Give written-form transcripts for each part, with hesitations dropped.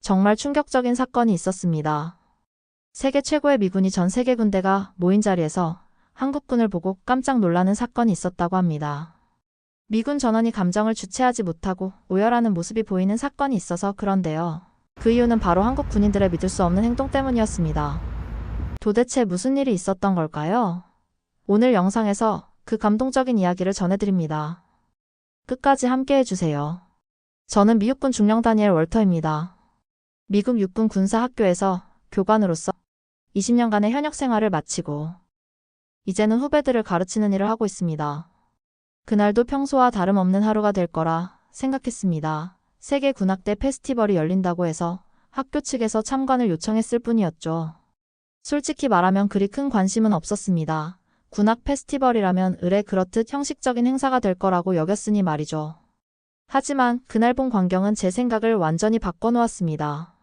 정말 충격적인 사건이 있었습니다. 세계 최고의 미군이 전 세계 군대가 모인 자리에서 한국군을 보고 깜짝 놀라는 사건이 있었다고 합니다. 미군 전원이 감정을 주체하지 못하고 오열하는 모습이 보이는 사건이 있어서 그런데요. 그 이유는 바로 한국 군인들의 믿을 수 없는 행동 때문이었습니다. 도대체 무슨 일이 있었던 걸까요? 오늘 영상에서 그 감동적인 이야기를 전해드립니다. 끝까지 함께 해주세요. 저는 미육군 중령 다니엘 월터입니다. 미국 육군 군사학교에서 교관으로서 20년간의 현역 생활을 마치고 이제는 후배들을 가르치는 일을 하고 있습니다. 그날도 평소와 다름없는 하루가 될 거라 생각했습니다. 세계 군악대 페스티벌이 열린다고 해서 학교 측에서 참관을 요청했을 뿐이었죠. 솔직히 말하면 그리 큰 관심은 없었습니다. 군악 페스티벌이라면 의례 그렇듯 형식적인 행사가 될 거라고 여겼으니 말이죠. 하지만 그날 본 광경은 제 생각을 완전히 바꿔놓았습니다.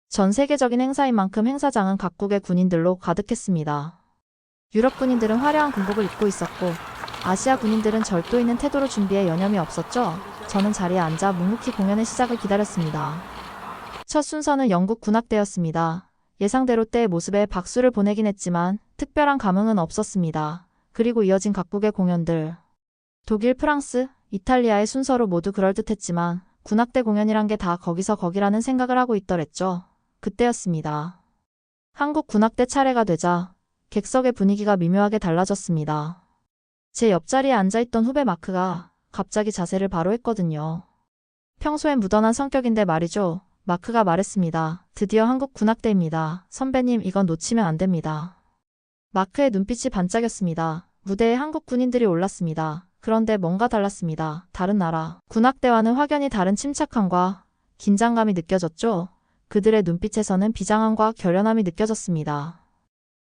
전 세계적인 행사인 만큼 행사장은 각국의 군인들로 가득했습니다. 유럽 군인들은 화려한 군복을 입고 있었고 아시아 군인들은 절도 있는 태도로 준비해 여념이 없었죠. 저는 자리에 앉아 묵묵히 공연의 시작을 기다렸습니다. 첫 순서는 영국 군악대였습니다. 예상대로 때의 모습에 박수를 보내긴 했지만 특별한 감흥은 없었습니다. 그리고 이어진 각국의 공연들. 독일, 프랑스, 이탈리아의 순서로 모두 그럴듯했지만 군악대 공연이란 게 다 거기서 거기라는 생각을 하고 있더랬죠. 그때였습니다. 한국 군악대 차례가 되자 객석의 분위기가 미묘하게 달라졌습니다. 제 옆자리에 앉아있던 후배 마크가 갑자기 자세를 바로 했거든요. 평소엔 무던한 성격인데 말이죠. 마크가 말했습니다. 드디어 한국 군악대입니다. 선배님, 이건 놓치면 안 됩니다. 마크의 눈빛이 반짝였습니다. 무대에 한국 군인들이 올랐습니다. 그런데 뭔가 달랐습니다. 다른 나라 군악대와는 확연히 다른 침착함과 긴장감이 느껴졌죠. 그들의 눈빛에서는 비장함과 결연함이 느껴졌습니다.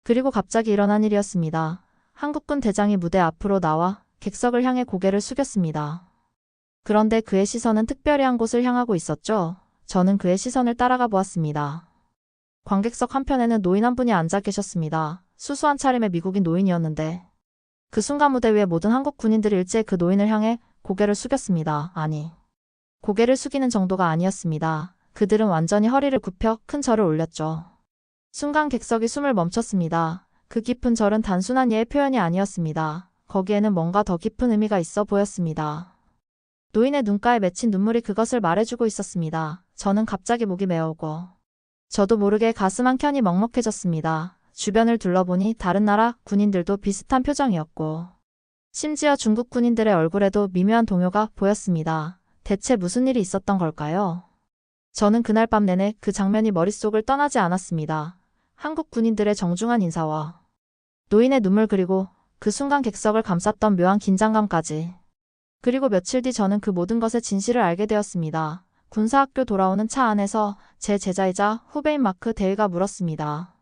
그리고 갑자기 일어난 일이었습니다. 한국군 대장이 무대 앞으로 나와 객석을 향해 고개를 숙였습니다. 그런데 그의 시선은 특별히 한 곳을 향하고 있었죠. 저는 그의 시선을 따라가 보았습니다. 관객석 한편에는 노인 한 분이 앉아 계셨습니다. 수수한 차림의 미국인 노인이었는데 그 순간 무대 위에 모든 한국 군인들이 일제히 그 노인을 향해 고개를 숙였습니다. 아니, 고개를 숙이는 정도가 아니었습니다. 그들은 완전히 허리를 굽혀 큰 절을 올렸죠. 순간 객석이 숨을 멈췄습니다. 그 깊은 절은 단순한 예의 표현이 아니었습니다. 거기에는 뭔가 더 깊은 의미가 있어 보였습니다. 노인의 눈가에 맺힌 눈물이 그것을 말해주고 있었습니다. 저는 갑자기 목이 메어오고 저도 모르게 가슴 한켠이 먹먹해졌습니다. 주변을 둘러보니 다른 나라 군인들도 비슷한 표정이었고 심지어 중국 군인들의 얼굴에도 미묘한 동요가 보였습니다. 대체 무슨 일이 있었던 걸까요? 저는 그날 밤 내내 그 장면이 머릿속을 떠나지 않았습니다. 한국 군인들의 정중한 인사와 노인의 눈물 그리고 그 순간 객석을 감쌌던 묘한 긴장감까지. 그리고 며칠 뒤 저는 그 모든 것의 진실을 알게 되었습니다. 군사학교 돌아오는 차 안에서 제 제자이자 후배인 마크 대위가 물었습니다.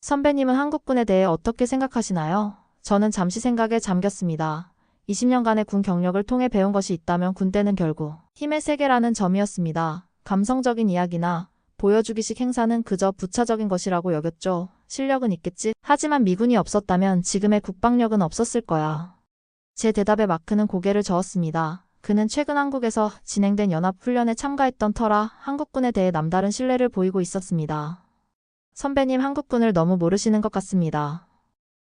선배님은 한국군에 대해 어떻게 생각하시나요? 저는 잠시 생각에 잠겼습니다. 20년간의 군 경력을 통해 배운 것이 있다면 군대는 결국 힘의 세계라는 점이었습니다. 감성적인 이야기나 보여주기식 행사는 그저 부차적인 것이라고 여겼죠. 실력은 있겠지. 하지만 미군이 없었다면 지금의 국방력은 없었을 거야. 제 대답에 마크는 고개를 저었습니다. 그는 최근 한국에서 진행된 연합훈련에 참가했던 터라 한국군에 대해 남다른 신뢰를 보이고 있었습니다. 선배님, 한국군을 너무 모르시는 것 같습니다.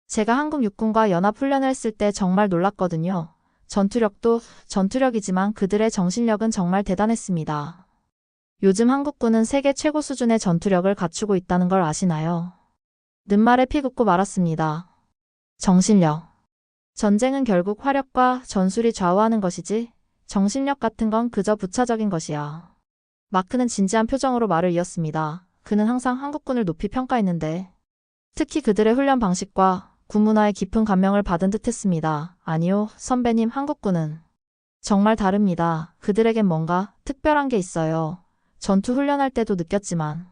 제가 한국 육군과 연합훈련을 했을 때 정말 놀랐거든요. 전투력도 전투력이지만 그들의 정신력은 정말 대단했습니다. 요즘 한국군은 세계 최고 수준의 전투력을 갖추고 있다는 걸 아시나요? 는말에 피 굽고 말았습니다. 정신력. 전쟁은 결국 화력과 전술이 좌우하는 것이지 정신력 같은 건 그저 부차적인 것이야. 마크는 진지한 표정으로 말을 이었습니다. 그는 항상 한국군을 높이 평가했는데 특히 그들의 훈련 방식과 군 문화에 깊은 감명을 받은 듯 했습니다. 아니요, 선배님, 한국군은 정말 다릅니다. 그들에겐 뭔가 특별한 게 있어요. 전투 훈련할 때도 느꼈지만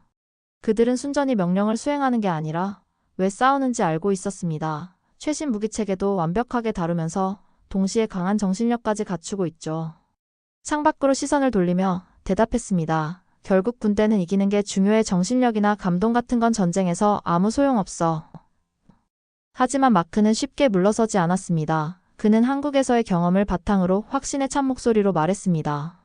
그들은 순전히 명령을 수행하는 게 아니라 왜 싸우는지 알고 있었습니다. 최신 무기체계도 완벽하게 다루면서 동시에 강한 정신력까지 갖추고 있죠. 창밖으로 시선을 돌리며 대답했습니다. 결국 군대는 이기는 게 중요해. 정신력이나 감동 같은 건 전쟁에서 아무 소용없어. 하지만 마크는 쉽게 물러서지 않았습니다. 그는 한국에서의 경험을 바탕으로 확신에 찬 목소리로 말했습니다.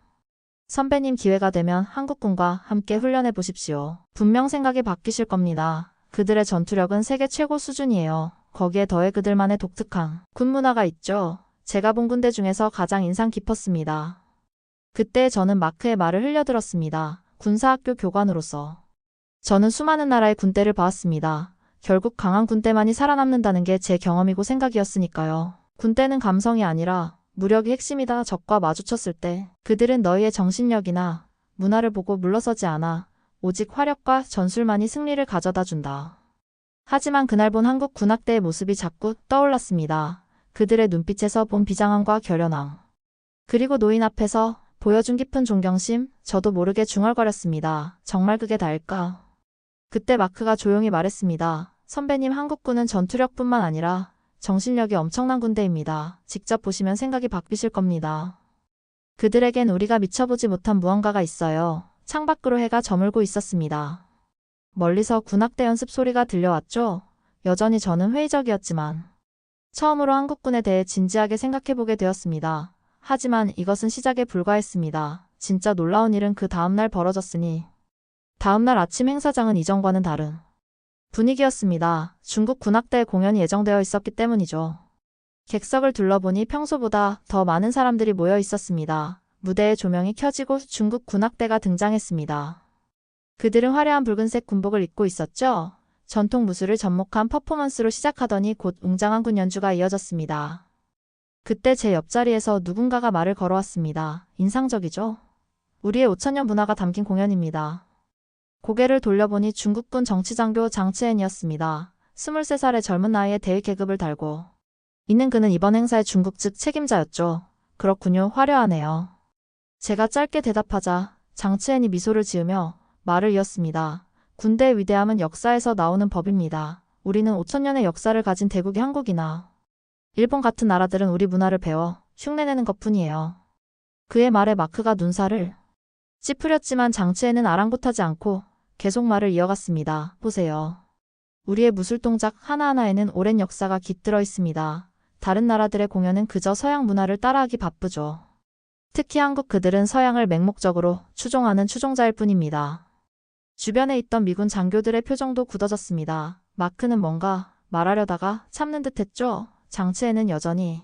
선배님 기회가 되면 한국군과 함께 훈련해 보십시오. 분명 생각이 바뀌실 겁니다. 그들의 전투력은 세계 최고 수준이에요. 거기에 더해 그들만의 독특한 군 문화가 있죠. 제가 본 군대 중에서 가장 인상 깊었습니다. 그때 저는 마크의 말을 흘려들었습니다. 군사학교 교관으로서. 저는 수많은 나라의 군대를 봐왔습니다. 결국 강한 군대만이 살아남는다는 게 제 경험이고 생각이었으니까요. 군대는 감성이 아니라 무력이 핵심이다. 적과 마주쳤을 때 그들은 너희의 정신력이나 문화를 보고 물러서지 않아. 오직 화력과 전술만이 승리를 가져다 준다. 하지만 그날 본 한국 군악대의 모습이 자꾸 떠올랐습니다. 그들의 눈빛에서 본 비장함과 결연함. 그리고 노인 앞에서 보여준 깊은 존경심, 저도 모르게 중얼거렸습니다. 정말 그게 다일까? 그때 마크가 조용히 말했습니다. 선배님, 한국군은 전투력뿐만 아니라 정신력이 엄청난 군대입니다. 직접 보시면 생각이 바뀌실 겁니다. 그들에겐 우리가 미쳐보지 못한 무언가가 있어요. 창밖으로 해가 저물고 있었습니다. 멀리서 군악대 연습 소리가 들려왔죠. 여전히 저는 회의적이었지만 처음으로 한국군에 대해 진지하게 생각해보게 되었습니다. 하지만 이것은 시작에 불과했습니다. 진짜 놀라운 일은 그 다음날 벌어졌으니 다음날 아침 행사장은 이전과는 다른 분위기였습니다. 중국 군악대의 공연이 예정되어 있었기 때문이죠. 객석을 둘러보니 평소보다 더 많은 사람들이 모여 있었습니다. 무대의 조명이 켜지고 중국 군악대가 등장했습니다. 그들은 화려한 붉은색 군복을 입고 있었죠. 전통 무술을 접목한 퍼포먼스로 시작하더니 곧 웅장한 군 연주가 이어졌습니다. 그때 제 옆자리에서 누군가가 말을 걸어왔습니다. 인상적이죠? 우리의 5천년 문화가 담긴 공연입니다. 고개를 돌려보니 중국군 정치장교 장츠엔이었습니다. 23살의 젊은 나이에 대위 계급을 달고 있는 그는 이번 행사의 중국 측 책임자였죠. 그렇군요. 화려하네요. 제가 짧게 대답하자 장츠엔이 미소를 지으며 말을 이었습니다. 군대의 위대함은 역사에서 나오는 법입니다. 우리는 5천년의 역사를 가진 대국이 한국이나 일본 같은 나라들은 우리 문화를 배워 흉내내는 것뿐이에요. 그의 말에 마크가 눈살을 찌푸렸지만 장츠에는 아랑곳하지 않고 계속 말을 이어갔습니다. 보세요. 우리의 무술 동작 하나하나에는 오랜 역사가 깃들어 있습니다. 다른 나라들의 공연은 그저 서양 문화를 따라하기 바쁘죠. 특히 한국, 그들은 서양을 맹목적으로 추종하는 추종자일 뿐입니다. 주변에 있던 미군 장교들의 표정도 굳어졌습니다. 마크는 뭔가 말하려다가 참는 듯 했죠. 장츠에는 여전히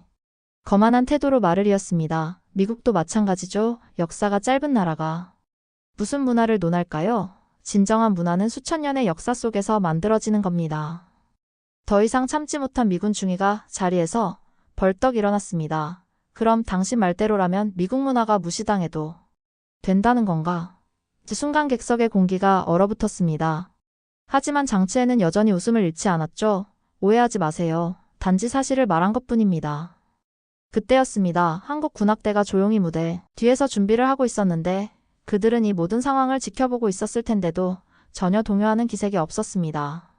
거만한 태도로 말을 이었습니다. 미국도 마찬가지죠. 역사가 짧은 나라가 무슨 문화를 논할까요? 진정한 문화는 수천 년의 역사 속에서 만들어지는 겁니다. 더 이상 참지 못한 미군 중위가 자리에서 벌떡 일어났습니다. 그럼 당신 말대로라면 미국 문화가 무시당해도 된다는 건가? 그 순간 객석의 공기가 얼어붙었습니다. 하지만 장츠에는 여전히 웃음을 잃지 않았죠. 오해하지 마세요. 단지 사실을 말한 것뿐입니다. 그때였습니다. 한국 군악대가 조용히 무대 뒤에서 준비를 하고 있었는데 그들은 이 모든 상황을 지켜보고 있었을 텐데도 전혀 동요하는 기색이 없었습니다.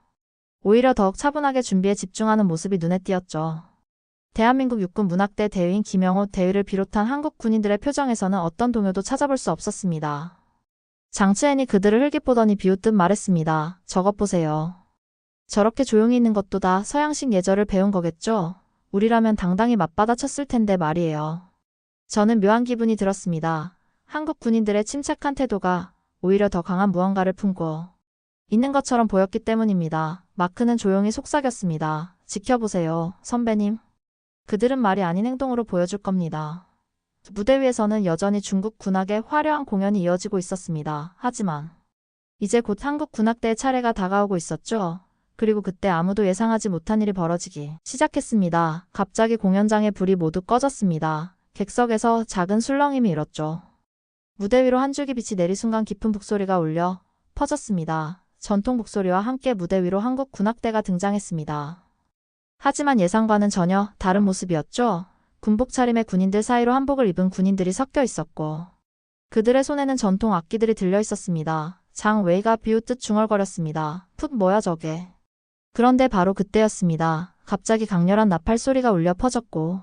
오히려 더욱 차분하게 준비에 집중하는 모습이 눈에 띄었죠. 대한민국 육군 문악대 대위인 김영호 대위를 비롯한 한국 군인들의 표정에서는 어떤 동요도 찾아볼 수 없었습니다. 장츠엔이 그들을 흘깃보더니 비웃듯 말했습니다. 저것 보세요. 저렇게 조용히 있는 것도 다 서양식 예절을 배운 거겠죠? 우리라면 당당히 맞받아 쳤을 텐데 말이에요. 저는 묘한 기분이 들었습니다. 한국 군인들의 침착한 태도가 오히려 더 강한 무언가를 품고 있는 것처럼 보였기 때문입니다. 마크는 조용히 속삭였습니다. 지켜보세요, 선배님. 그들은 말이 아닌 행동으로 보여줄 겁니다. 무대 위에서는 여전히 중국 군악의 화려한 공연이 이어지고 있었습니다. 하지만 이제 곧 한국 군악대의 차례가 다가오고 있었죠. 그리고 그때 아무도 예상하지 못한 일이 벌어지기 시작했습니다. 갑자기 공연장의 불이 모두 꺼졌습니다. 객석에서 작은 술렁임이 일었죠. 무대 위로 한 줄기 빛이 내리 순간 깊은 북소리가 울려 퍼졌습니다. 전통 북소리와 함께 무대 위로 한국 군악대가 등장했습니다. 하지만 예상과는 전혀 다른 모습이었죠. 군복 차림의 군인들 사이로 한복을 입은 군인들이 섞여 있었고 그들의 손에는 전통 악기들이 들려 있었습니다. 장 웨이가 비웃듯 중얼거렸습니다. 풋 뭐야 저게. 그런데 바로 그때였습니다. 갑자기 강렬한 나팔 소리가 울려 퍼졌고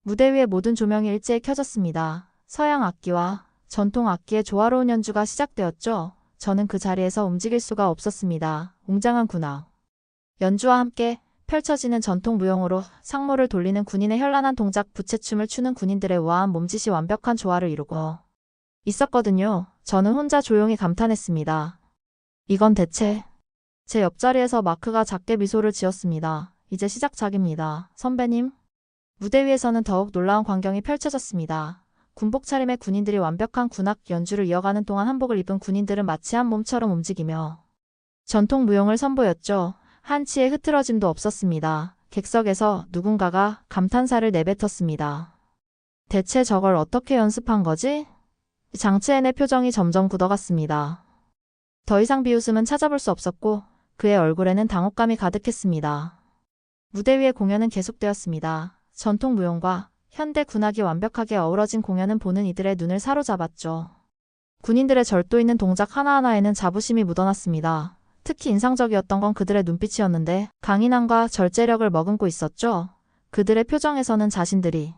무대 위의 모든 조명이 일제히 켜졌습니다. 서양 악기와 전통 악기의 조화로운 연주가 시작되었죠. 저는 그 자리에서 움직일 수가 없었습니다. 웅장한 군악 연주와 함께 펼쳐지는 전통 무용으로 상모를 돌리는 군인의 현란한 동작, 부채춤을 추는 군인들의 우아한 몸짓이 완벽한 조화를 이루고 있었거든요. 저는 혼자 조용히 감탄했습니다. 이건 대체. 제 옆자리에서 마크가 작게 미소를 지었습니다. 이제 시작작입니다. 선배님. 무대 위에서는 더욱 놀라운 광경이 펼쳐졌습니다. 군복 차림의 군인들이 완벽한 군악 연주를 이어가는 동안 한복을 입은 군인들은 마치 한 몸처럼 움직이며 전통 무용을 선보였죠. 한치의 흐트러짐도 없었습니다. 객석에서 누군가가 감탄사를 내뱉었습니다. 대체 저걸 어떻게 연습한 거지? 장채엔의 표정이 점점 굳어갔습니다. 더 이상 비웃음은 찾아볼 수 없었고 그의 얼굴에는 당혹감이 가득했습니다. 무대 위의 공연은 계속되었습니다. 전통 무용과 현대 군악이 완벽하게 어우러진 공연은 보는 이들의 눈을 사로잡았죠. 군인들의 절도 있는 동작 하나하나에는 자부심이 묻어났습니다. 특히 인상적이었던 건 그들의 눈빛이었는데 강인함과 절제력을 머금고 있었죠. 그들의 표정에서는 자신들이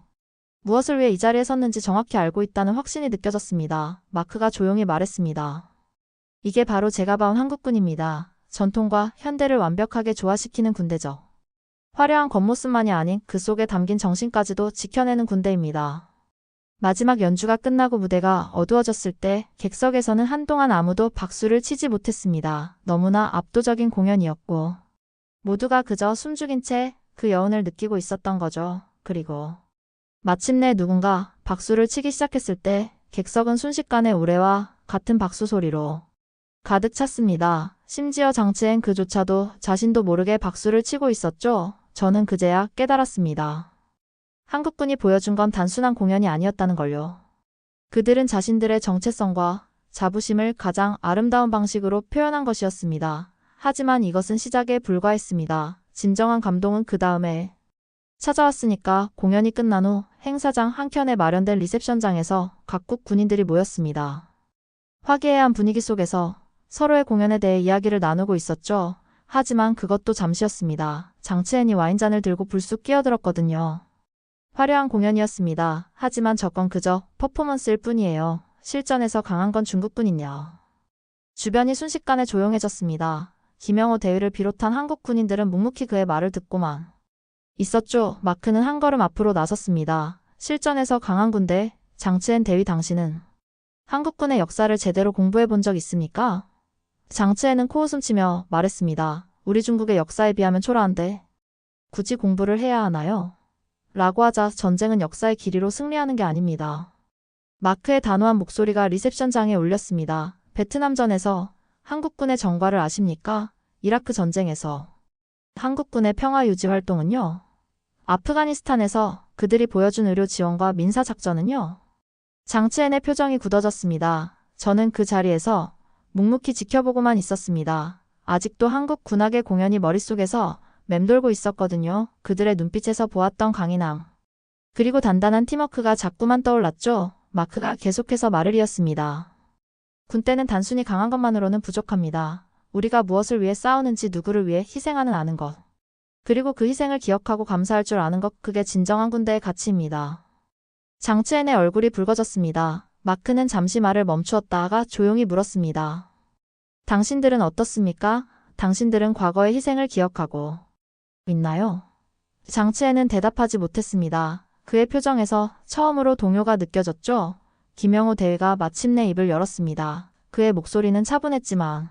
무엇을 위해 이 자리에 섰는지 정확히 알고 있다는 확신이 느껴졌습니다. 마크가 조용히 말했습니다. 이게 바로 제가 봐온 한국군입니다. 전통과 현대를 완벽하게 조화시키는 군대죠. 화려한 겉모습만이 아닌 그 속에 담긴 정신까지도 지켜내는 군대입니다. 마지막 연주가 끝나고 무대가 어두워졌을 때 객석에서는 한동안 아무도 박수를 치지 못했습니다. 너무나 압도적인 공연이었고 모두가 그저 숨죽인 채 그 여운을 느끼고 있었던 거죠. 그리고 마침내 누군가 박수를 치기 시작했을 때 객석은 순식간에 우레와 같은 박수 소리로 가득 찼습니다. 심지어 장치엔 그조차도 자신도 모르게 박수를 치고 있었죠. 저는 그제야 깨달았습니다. 한국군이 보여준 건 단순한 공연이 아니었다는 걸요. 그들은 자신들의 정체성과 자부심을 가장 아름다운 방식으로 표현한 것이었습니다. 하지만 이것은 시작에 불과했습니다. 진정한 감동은 그 다음에 찾아왔으니까. 공연이 끝난 후 행사장 한켠에 마련된 리셉션장에서 각국 군인들이 모였습니다. 화기애애한 분위기 속에서 서로의 공연에 대해 이야기를 나누고 있었죠. 하지만 그것도 잠시였습니다. 장치엔이 와인잔을 들고 불쑥 끼어들었거든요. 화려한 공연이었습니다. 하지만 저건 그저 퍼포먼스일 뿐이에요. 실전에서 강한 건 중국군이냐. 주변이 순식간에 조용해졌습니다. 김영호 대위를 비롯한 한국 군인들은 묵묵히 그의 말을 듣고만 있었죠. 마크는 한 걸음 앞으로 나섰습니다. 실전에서 강한 군대, 장치엔 대위 당신은 한국군의 역사를 제대로 공부해 본 적 있습니까? 장치엔은 코웃음치며 말했습니다. 우리 중국의 역사에 비하면 초라한데 굳이 공부를 해야 하나요? 라고 하자 전쟁은 역사의 길이로 승리하는 게 아닙니다. 마크의 단호한 목소리가 리셉션장에 울렸습니다. 베트남전에서 한국군의 전과를 아십니까? 이라크 전쟁에서 한국군의 평화 유지 활동은요? 아프가니스탄에서 그들이 보여준 의료 지원과 민사 작전은요? 장치엔의 표정이 굳어졌습니다. 저는 그 자리에서 묵묵히 지켜보고만 있었습니다. 아직도 한국 군악의 공연이 머릿속에서 맴돌고 있었거든요. 그들의 눈빛에서 보았던 강인함. 그리고 단단한 팀워크가 자꾸만 떠올랐죠. 마크가 계속해서 말을 이었습니다. 군대는 단순히 강한 것만으로는 부족합니다. 우리가 무엇을 위해 싸우는지 누구를 위해 희생하는 아는 것. 그리고 그 희생을 기억하고 감사할 줄 아는 것. 그게 진정한 군대의 가치입니다. 장치엔의 얼굴이 붉어졌습니다. 마크는 잠시 말을 멈추었다가 조용히 물었습니다. 당신들은 어떻습니까? 당신들은 과거의 희생을 기억하고 있나요? 장치엔은 대답하지 못했습니다. 그의 표정에서 처음으로 동요가 느껴졌죠? 김영호 대위가 마침내 입을 열었습니다. 그의 목소리는 차분했지만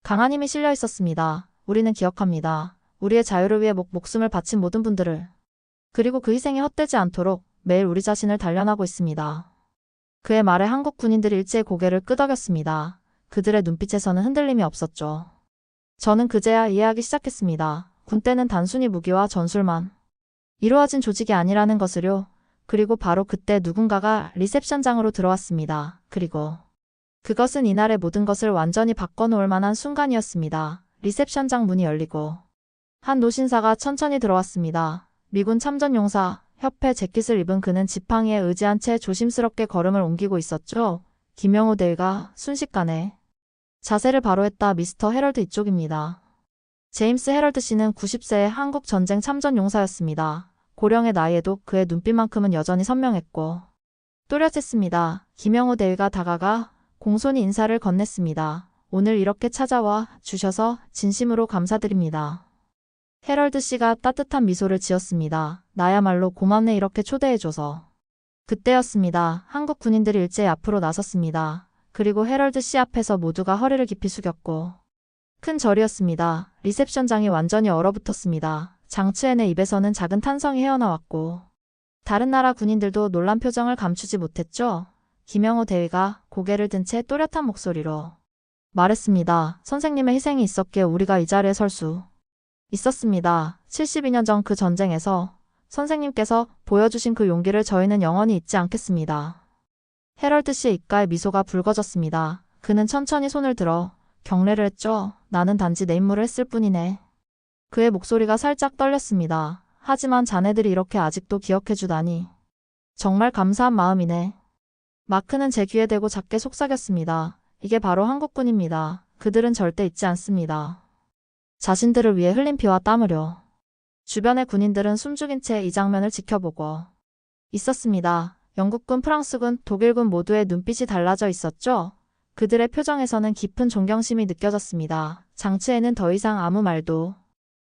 강한 힘이 실려 있었습니다. 우리는 기억합니다. 우리의 자유를 위해 목숨을 바친 모든 분들을. 그리고 그 희생이 헛되지 않도록 매일 우리 자신을 단련하고 있습니다. 그의 말에 한국 군인들이 일제히 고개를 끄덕였습니다. 그들의 눈빛에서는 흔들림이 없었죠. 저는 그제야 이해하기 시작했습니다. 군대는 단순히 무기와 전술만 이루어진 조직이 아니라는 것을요. 그리고 바로 그때 누군가가 리셉션장으로 들어왔습니다. 그리고 그것은 이날의 모든 것을 완전히 바꿔놓을 만한 순간이었습니다. 리셉션장 문이 열리고 한 노신사가 천천히 들어왔습니다. 미군 참전용사 협회 재킷을 입은 그는 지팡이에 의지한 채 조심스럽게 걸음을 옮기고 있었죠. 김영호 대위가 순식간에 자세를 바로 했다. 미스터 헤럴드 이쪽입니다. 제임스 헤럴드 씨는 90세의 한국 전쟁 참전 용사였습니다. 고령의 나이에도 그의 눈빛만큼은 여전히 선명했고 또렷했습니다. 김영호 대위가 다가가 공손히 인사를 건넸습니다. 오늘 이렇게 찾아와 주셔서 진심으로 감사드립니다. 헤럴드 씨가 따뜻한 미소를 지었습니다. 나야말로 고맙네. 이렇게 초대해줘서. 그때였습니다. 한국 군인들이 일제히 앞으로 나섰습니다. 그리고 헤럴드 씨 앞에서 모두가 허리를 깊이 숙였고 큰 절이었습니다. 리셉션장이 완전히 얼어붙었습니다. 장츠엔의 입에서는 작은 탄성이 헤어나왔고 다른 나라 군인들도 놀란 표정을 감추지 못했죠. 김영호 대위가 고개를 든 채 또렷한 목소리로 말했습니다. 선생님의 희생이 있었기에 우리가 이 자리에 설 수 있었습니다. 72년 전 그 전쟁에서 선생님께서 보여주신 그 용기를 저희는 영원히 잊지 않겠습니다. 헤럴드 씨의 입가에 미소가 붉어졌습니다. 그는 천천히 손을 들어 경례를 했죠. 나는 단지 내 임무를 했을 뿐이네. 그의 목소리가 살짝 떨렸습니다. 하지만 자네들이 이렇게 아직도 기억해주다니. 정말 감사한 마음이네. 마크는 제 귀에 대고 작게 속삭였습니다. 이게 바로 한국군입니다. 그들은 절대 잊지 않습니다. 자신들을 위해 흘린 피와 땀으로. 주변의 군인들은 숨죽인 채 이 장면을 지켜보고 있었습니다. 영국군, 프랑스군, 독일군 모두의 눈빛이 달라져 있었죠. 그들의 표정에서는 깊은 존경심이 느껴졌습니다. 장치에는 더 이상 아무 말도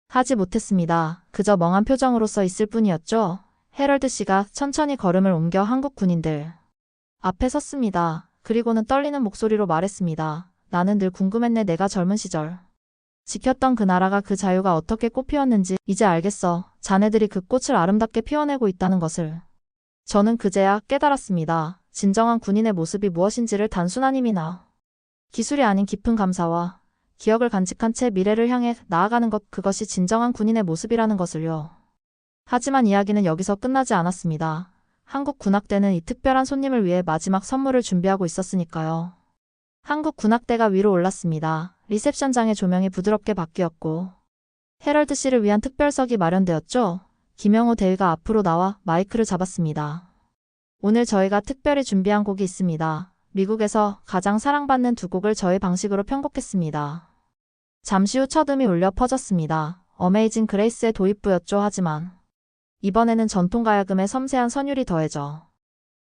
하지 못했습니다. 그저 멍한 표정으로서 있을 뿐이었죠. 헤럴드 씨가 천천히 걸음을 옮겨 한국 군인들 앞에 섰습니다. 그리고는 떨리는 목소리로 말했습니다. 나는 늘 궁금했네. 내가 젊은 시절 지켰던 그 나라가 그 자유가 어떻게 꽃피웠는지 이제 알겠어. 자네들이 그 꽃을 아름답게 피워내고 있다는 것을. 저는 그제야 깨달았습니다. 진정한 군인의 모습이 무엇인지를 단순한 힘이나 기술이 아닌 깊은 감사와 기억을 간직한 채 미래를 향해 나아가는 것, 그것이 진정한 군인의 모습이라는 것을요. 하지만 이야기는 여기서 끝나지 않았습니다. 한국 군악대는 이 특별한 손님을 위해 마지막 선물을 준비하고 있었으니까요. 한국 군악대가 위로 올랐습니다. 리셉션장의 조명이 부드럽게 바뀌었고 헤럴드 씨를 위한 특별석이 마련되었죠. 김영호 대위가 앞으로 나와 마이크를 잡았습니다. 오늘 저희가 특별히 준비한 곡이 있습니다. 미국에서 가장 사랑받는 두 곡을 저희 방식으로 편곡했습니다. 잠시 후 첫음이 울려 퍼졌습니다. 어메이징 그레이스의 도입부였죠. 하지만 이번에는 전통가야금의 섬세한 선율이 더해져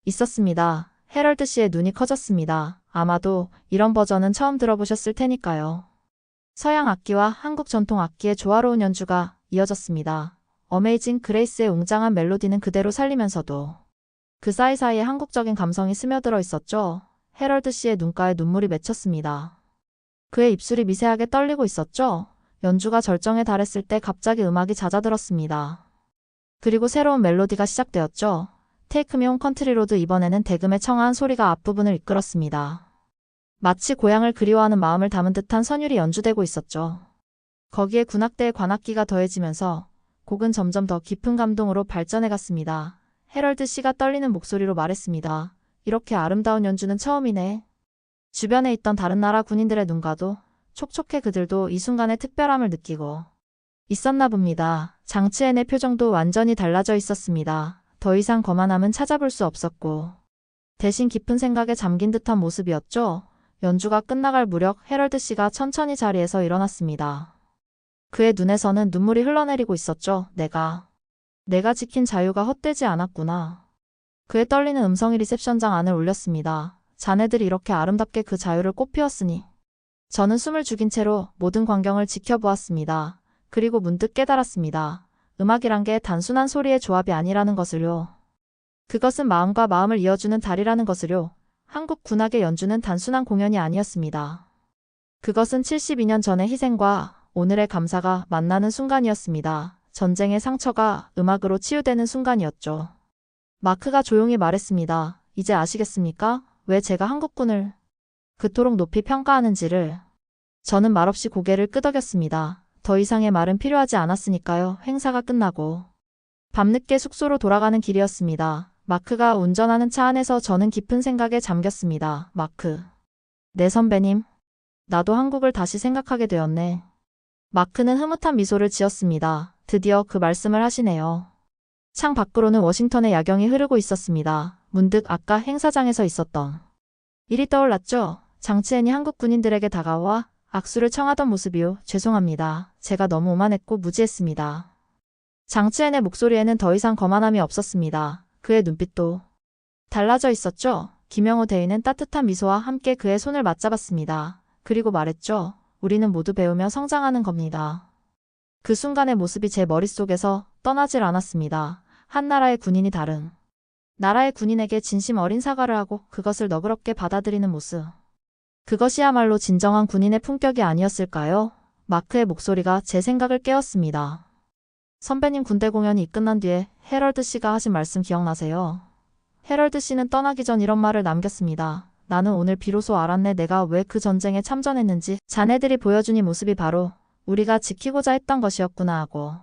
있었습니다. 헤럴드 씨의 눈이 커졌습니다. 아마도 이런 버전은 처음 들어보셨을 테니까요. 서양 악기와 한국 전통 악기의 조화로운 연주가 이어졌습니다. 어메이징 그레이스의 웅장한 멜로디는 그대로 살리면서도 그 사이사이에 한국적인 감성이 스며들어 있었죠. 헤럴드 씨의 눈가에 눈물이 맺혔습니다. 그의 입술이 미세하게 떨리고 있었죠. 연주가 절정에 달했을 때 갑자기 음악이 잦아들었습니다. 그리고 새로운 멜로디가 시작되었죠. 테이크 미 홈 컨트리 로드. 이번에는 대금의 청아한 소리가 앞부분을 이끌었습니다. 마치 고향을 그리워하는 마음을 담은 듯한 선율이 연주되고 있었죠. 거기에 군악대의 관악기가 더해지면서 곡은 점점 더 깊은 감동으로 발전해 갔습니다. 헤럴드 씨가 떨리는 목소리로 말했습니다. 이렇게 아름다운 연주는 처음이네. 주변에 있던 다른 나라 군인들의 눈가도 촉촉해. 그들도 이 순간의 특별함을 느끼고 있었나 봅니다. 장치엔의 표정도 완전히 달라져 있었습니다. 더 이상 거만함은 찾아볼 수 없었고 대신 깊은 생각에 잠긴 듯한 모습이었죠. 연주가 끝나갈 무렵 헤럴드 씨가 천천히 자리에서 일어났습니다. 그의 눈에서는 눈물이 흘러내리고 있었죠. 내가 지킨 자유가 헛되지 않았구나. 그의 떨리는 음성이 리셉션장 안을 울렸습니다. 자네들이 이렇게 아름답게 그 자유를 꽃피웠으니. 저는 숨을 죽인 채로 모든 광경을 지켜보았습니다. 그리고 문득 깨달았습니다. 음악이란 게 단순한 소리의 조합이 아니라는 것을요. 그것은 마음과 마음을 이어주는 다리라는 것을요. 한국 군악의 연주는 단순한 공연이 아니었습니다. 그것은 72년 전의 희생과 오늘의 감사가 만나는 순간이었습니다. 전쟁의 상처가 음악으로 치유되는 순간이었죠. 마크가 조용히 말했습니다. 이제 아시겠습니까? 왜 제가 한국군을 그토록 높이 평가하는지를. 저는 말없이 고개를 끄덕였습니다. 더 이상의 말은 필요하지 않았으니까요. 행사가 끝나고 밤늦게 숙소로 돌아가는 길이었습니다. 마크가 운전하는 차 안에서 저는 깊은 생각에 잠겼습니다. 마크. 네 선배님. 나도 한국을 다시 생각하게 되었네. 마크는 흐뭇한 미소를 지었습니다. 드디어 그 말씀을 하시네요. 창 밖으로는 워싱턴의 야경이 흐르고 있었습니다. 문득 아까 행사장에서 있었던 일이 떠올랐죠. 장치엔이 한국 군인들에게 다가와 악수를 청하던 모습이요. 죄송합니다. 제가 너무 오만했고 무지했습니다. 장치엔의 목소리에는 더 이상 거만함이 없었습니다. 그의 눈빛도 달라져 있었죠. 김영호 대위는 따뜻한 미소와 함께 그의 손을 맞잡았습니다. 그리고 말했죠. 우리는 모두 배우며 성장하는 겁니다. 그 순간의 모습이 제 머릿속에서 떠나질 않았습니다. 한 나라의 군인이 다른 나라의 군인에게 진심 어린 사과를 하고 그것을 너그럽게 받아들이는 모습. 그것이야말로 진정한 군인의 품격이 아니었을까요? 마크의 목소리가 제 생각을 깨웠습니다. 선배님 군대 공연이 끝난 뒤에 해럴드 씨가 하신 말씀 기억나세요? 해럴드 씨는 떠나기 전 이런 말을 남겼습니다. 나는 오늘 비로소 알았네. 내가 왜 그 전쟁에 참전했는지. 자네들이 보여준 이 모습이 바로 우리가 지키고자 했던 것이었구나 하고.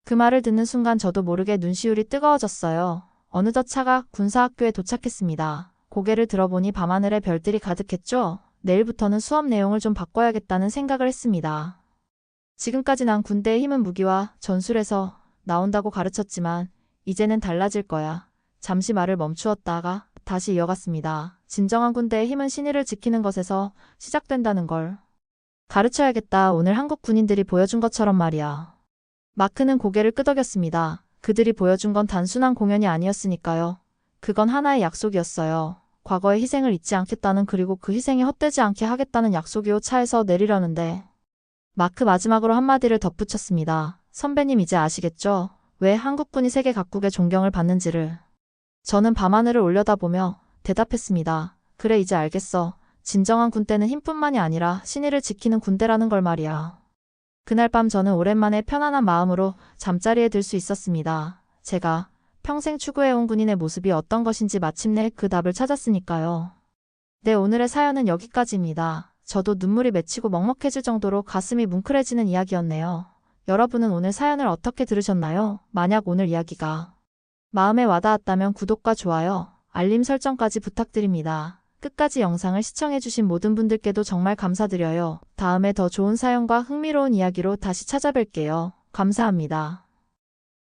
그 말을 듣는 순간 저도 모르게 눈시울이 뜨거워졌어요. 어느덧 차가 군사학교에 도착했습니다. 고개를 들어보니 밤하늘에 별들이 가득했죠. 내일부터는 수업 내용을 좀 바꿔야겠다는 생각을 했습니다. 지금까지 난 군대의 힘은 무기와 전술에서 나온다고 가르쳤지만 이제는 달라질 거야. 잠시 말을 멈추었다가 다시 이어갔습니다. 진정한 군대의 힘은 신의를 지키는 것에서 시작된다는 걸 가르쳐야겠다. 오늘 한국 군인들이 보여준 것처럼 말이야. 마크는 고개를 끄덕였습니다. 그들이 보여준 건 단순한 공연이 아니었으니까요. 그건 하나의 약속이었어요. 과거의 희생을 잊지 않겠다는, 그리고 그 희생이 헛되지 않게 하겠다는 약속이요. 차에서 내리려는데 마크 마지막으로 한마디를 덧붙였습니다. 선배님 이제 아시겠죠? 왜 한국군이 세계 각국의 존경을 받는지를. 저는 밤하늘을 올려다보며 대답했습니다. 그래, 이제 알겠어. 진정한 군대는 힘뿐만이 아니라 신의를 지키는 군대라는 걸 말이야. 그날 밤 저는 오랜만에 편안한 마음으로 잠자리에 들 수 있었습니다. 제가 평생 추구해온 군인의 모습이 어떤 것인지 마침내 그 답을 찾았으니까요. 네, 오늘의 사연은 여기까지입니다. 저도 눈물이 맺히고 먹먹해질 정도로 가슴이 뭉클해지는 이야기였네요. 여러분은 오늘 사연을 어떻게 들으셨나요? 만약 오늘 이야기가 마음에 와닿았다면 구독과 좋아요, 알림 설정까지 부탁드립니다. 끝까지 영상을 시청해주신 모든 분들께도 정말 감사드려요. 다음에 더 좋은 사연과 흥미로운 이야기로 다시 찾아뵐게요. 감사합니다.